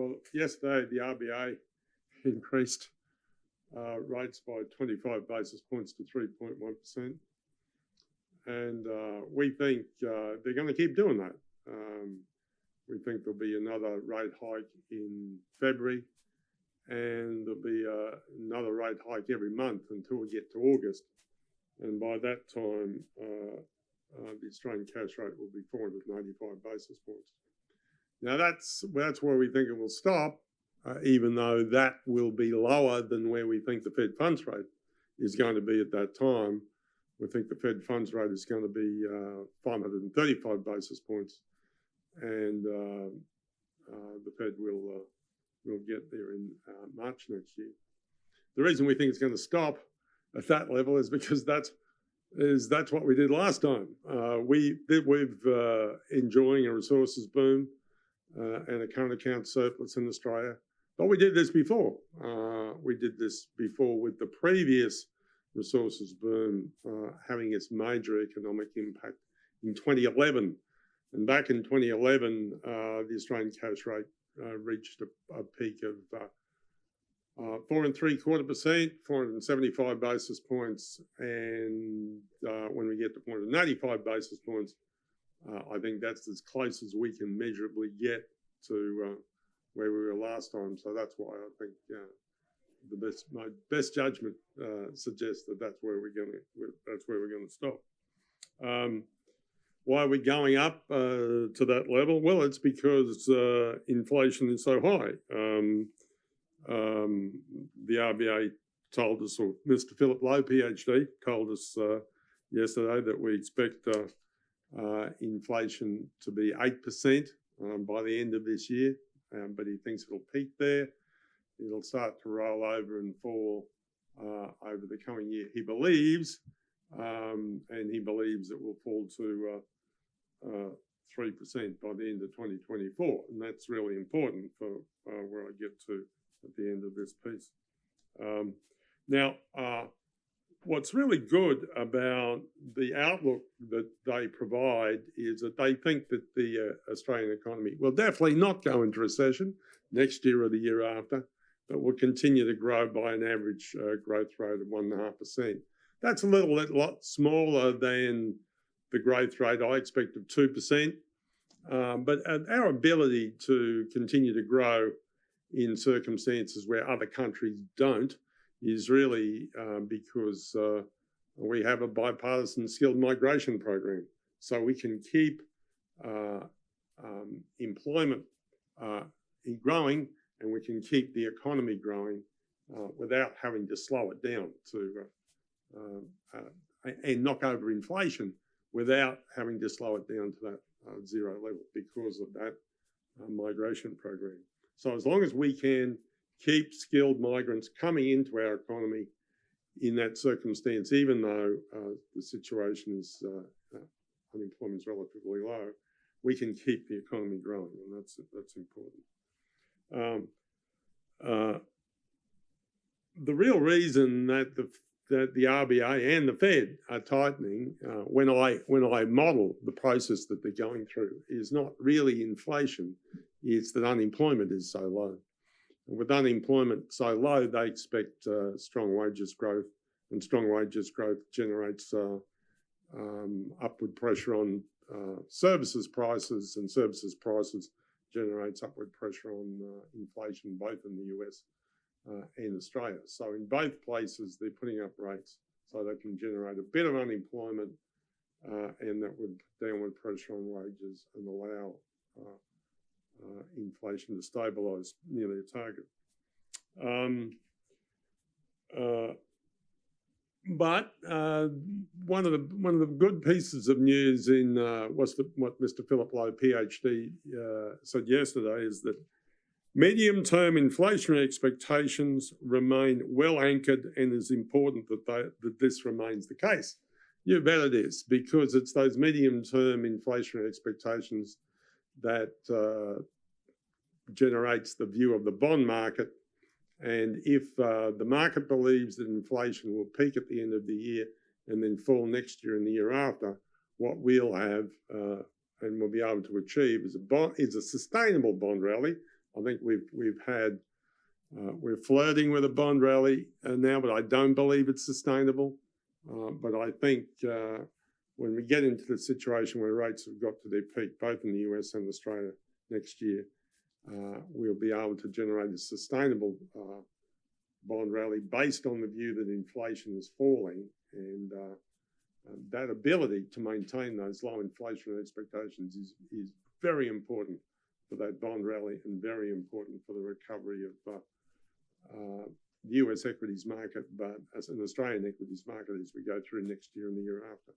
Well, yesterday the RBA increased rates by 25 basis points to 3.1%. And we think they're going to keep doing that. We think there'll be another rate hike in February, and there'll be another rate hike every month until we get to August. And by that time, the Australian cash rate will be 495 basis points. Now that's where we think it will stop, even though that will be lower than where we think the Fed funds rate is going to be at that time. We think the Fed funds rate is going to be 535 basis points, and the Fed will get there in March next year. The reason we think it's going to stop at that level is because that's what we did last time. We've enjoying a resources boom and a current account surplus in Australia, but we did this before. We did this before with the previous resources boom having its major economic impact in 2011. And back in 2011, the Australian cash rate reached a peak of 4.75%, 475 basis points. And when we get to 485 basis points, I think that's as close as we can measurably get to where we were last time. So that's why I think my best judgment suggests that that's where we're going to stop. Why are we going up to that level? Well, it's because inflation is so high. The RBA told us, or Mr. Philip Lowe, PhD, told us yesterday that we expect inflation to be 8% by the end of this year, but he thinks it'll peak there. It'll start to roll over and fall over the coming year. He believes, and he believes it will fall to 3% by the end of 2024, and that's really important for where I get to at the end of this piece. Now, what's really good about the outlook that they provide is that they think that the Australian economy will definitely not go into recession next year or the year after, but will continue to grow by an average growth rate of 1.5%. That's a lot smaller than the growth rate I expect of 2%, but our ability to continue to grow in circumstances where other countries don't is really because we have a bipartisan skilled migration program. So we can keep employment growing, and we can keep the economy growing without having to slow it down and knock over inflation without having to slow it down to that zero level because of that migration program. So as long as we can keep skilled migrants coming into our economy in that circumstance, even though the situation is unemployment is relatively low, we can keep the economy growing, and that's important. The real reason that the RBA and the Fed are tightening, when I model the process that they're going through, is not really inflation. It's that unemployment is so low. And with unemployment so low, they expect strong wages growth, and strong wages growth generates upward pressure on services prices, and services prices generates upward pressure on inflation, both in the US and Australia. So in both places, they're putting up rates so they can generate a bit of unemployment, and that would put downward pressure on wages and allow inflation to stabilise near their target. But one of the good pieces of news in what Mr. Philip Lowe, PhD, said yesterday is that medium-term inflationary expectations remain well anchored, and it's important that this remains the case. You bet it is, because it's those medium-term inflationary expectations that generates the view of the bond market. And if the market believes that inflation will peak at the end of the year and then fall next year and the year after, what we'll have and we'll be able to achieve is a sustainable bond rally, I think we're flirting with a bond rally now, but I don't believe it's sustainable. But I think when we get into the situation where rates have got to their peak, both in the US and Australia next year, we'll be able to generate a sustainable bond rally based on the view that inflation is falling, and that ability to maintain those low inflation expectations is very important for that bond rally and very important for the recovery of the US equities market, but as an Australian equities market as we go through next year and the year after.